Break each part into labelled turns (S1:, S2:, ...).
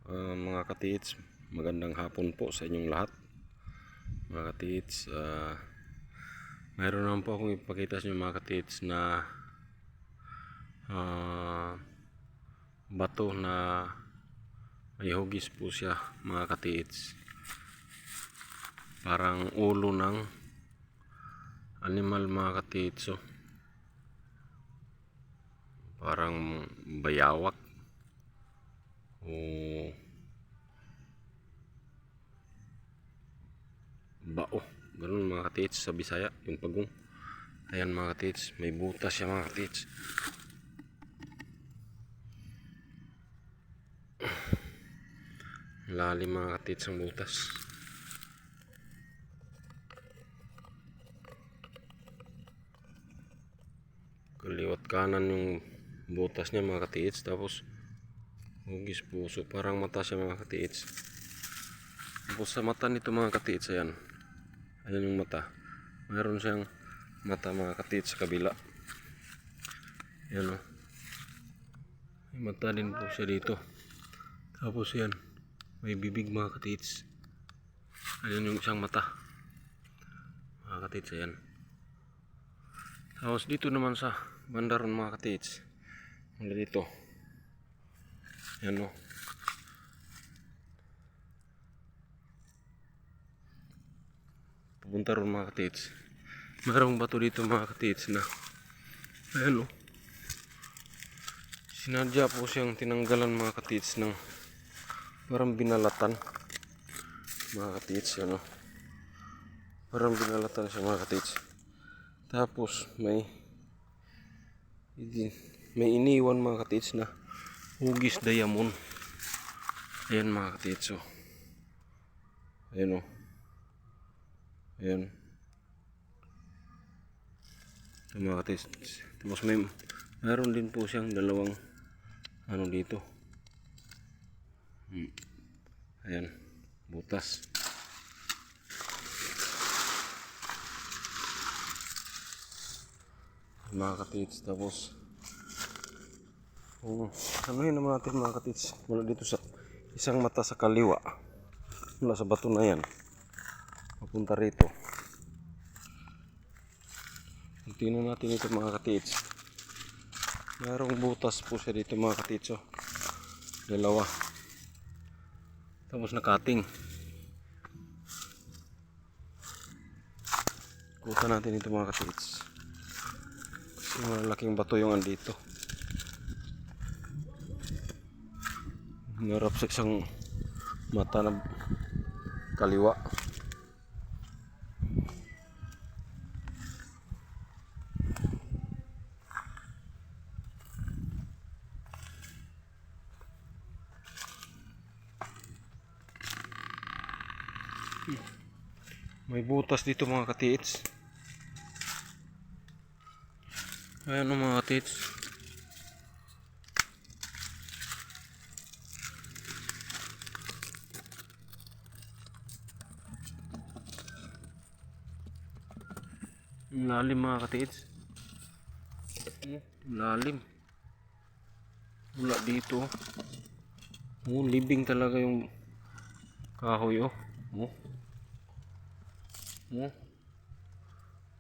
S1: Mga katits, magandang hapon po sa inyong lahat. Mga katits, mayroon naman po akong ipakita sa inyo mga katits na bato na may hugis po siya mga katits. Parang ulo ng animal mga katits. Parang bayawak o bao, ganun mga katits sa Bisaya, yung pagong. Ayan mga katits, may butas siya mga katits. Lalim mga katits ang butas. Kaliwat kanan yung butas niya mga katits, tapos hugis puso, parang mata siya mga katits. Tapos sa mata nito mga katits, ayan yung mata, mayroon siyang mata mga katits sa kabila. Ayan o, may mata din po siya dito. Tapos yan, may bibig mga katits. Ayan yung isang mata mga katits, ayan. Tapos dito naman sa bandaron mga katits, mula dito, ayan o, pupunta ron mga katits. Mayroong bato dito mga katits na ayan o, sinadya po siyang tinanggalan mga katits ng parang binalatan mga katits. Ano, parang binalatan siya mga katits. Tapos may iniwan mga katits na hugis diamond. Ayan mga katits. Ayan o, ayan ito mga katits. Tapos mayroon din po siyang dalawang ano dito, ayan, butas. Mga katits, tapos anuhin naman natin mga katits mula dito sa isang mata sa kaliwa, mula sa bato na yan papunta rito. Tingnan natin ito mga katits. Mayroong butas po siya dito mga katits, dalawa. Tapos nakating. Kuta natin ito mga katits, kasi malaking bato yung andito. Hinarap sa isang mata na kaliwa. May butas dito mga katits. Ayan o mga katits. Lalim mga katits. Lalim. Mula dito. Libing talaga yung kahoy oh.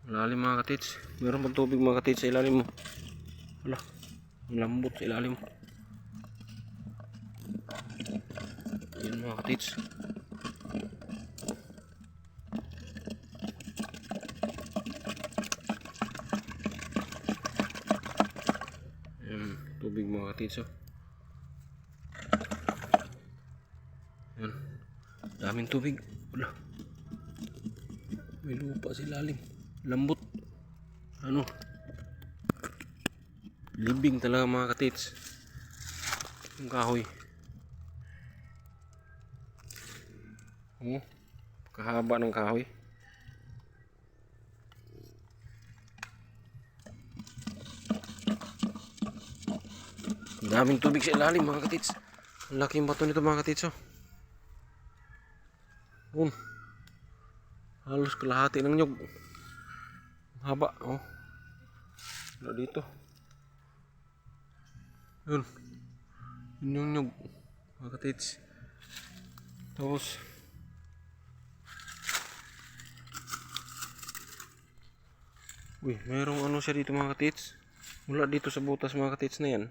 S1: Lalim mga katits. Meron pang tubig mga katits sa ilalim mo. Wala, lambot sa ilalim. Yan mga katits. Yan, tubig mga katits oh. Yan, daming tubig. Wala, may lupa sa ilalim. Lambot. Ano, libing talaga mga katits yung kahoy. Kahaba ng kahoy. Daming tubig sa ilalim mga katits. Ang laking bato nito mga katits oh. Halos kalahati ng nyug. Haba oh. Wala dito. Yun yung nyug mga katits. Tapos uy, mayroong ano siya dito mga katits. Mula dito sa butas mga katits na yan.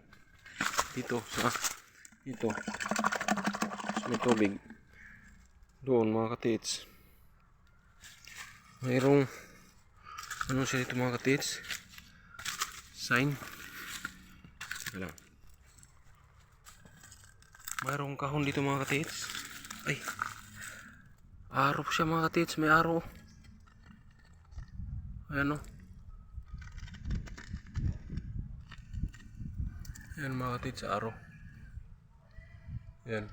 S1: Dito sa ito. May tubig. Doon mga katits. Mayroong ano siya dito mga katits. Sign. Teka lang. Mayroong kahon dito mga katits. Ay. Araw siya mga katits. May araw. Ayan o. Ayan mga katits. Araw. Ayan.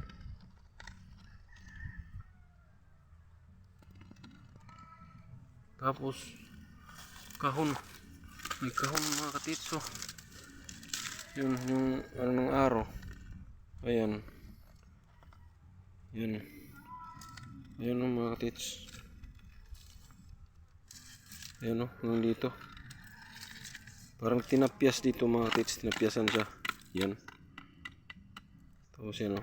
S1: Tapos kahon. May kahon mga katits. So, yun yung ano ng araw. Ayan. Yun. Ayan o mga katits. Ayan o. Hanggang dito. Parang tinapyas dito mga katits. Tinapyasan siya. Yan. Tapos yan o.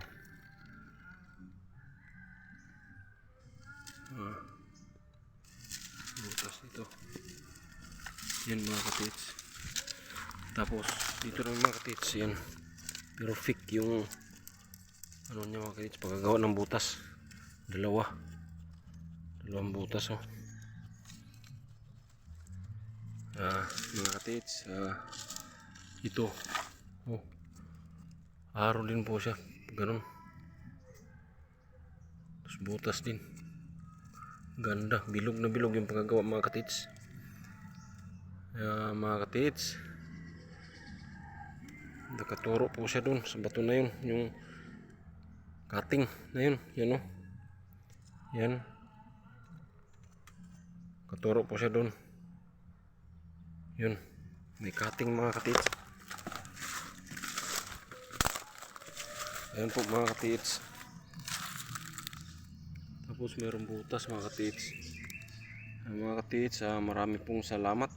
S1: Butas dito. Yan mga katits. Tapos dito lang mga katits. Yan. Pero fake yung ano niya mga katits. Pagkagawa ng butas. Dalawang butas o. Mga katits. Ito. Oh. Araw din po siya. Ganun. Tapos butas din. Ganda. Bilog na bilog yung pagkagawa mga katits. Mga katits. Nakaturo po siya dun sa bato na yun. Yung cutting na yun. Yan o. Yan. Katuro po siya dun. Yun. May cutting mga katits. Ayan po mga katits. Tapos mayroong butas mga katits. Mga katits, marami pong salamat.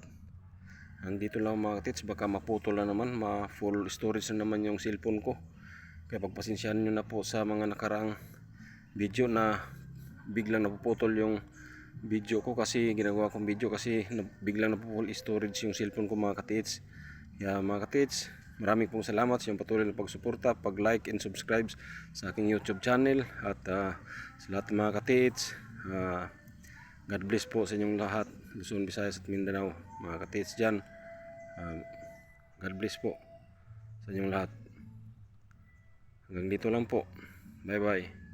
S1: Andito lang mga katits. Baka maputol na naman. Ma-full storage na naman yung cellphone ko. Kaya pagpasensyahan nyo na po sa mga nakaraang video na biglang napuputol yung video ko. Kasi ginagawa kong video kasi biglang napuputol storage yung cellphone ko mga katits. Kaya mga katits, maraming pong salamat sa iyong patuloy na pagsuporta, pag-like and subscribe sa aking YouTube channel. At sa lahat ng mga katits, God bless po sa inyong lahat, Luzon, Visayas at Mindanao. Mga katits dyan, God bless po sa inyong lahat. Hanggang dito lang po. Bye bye.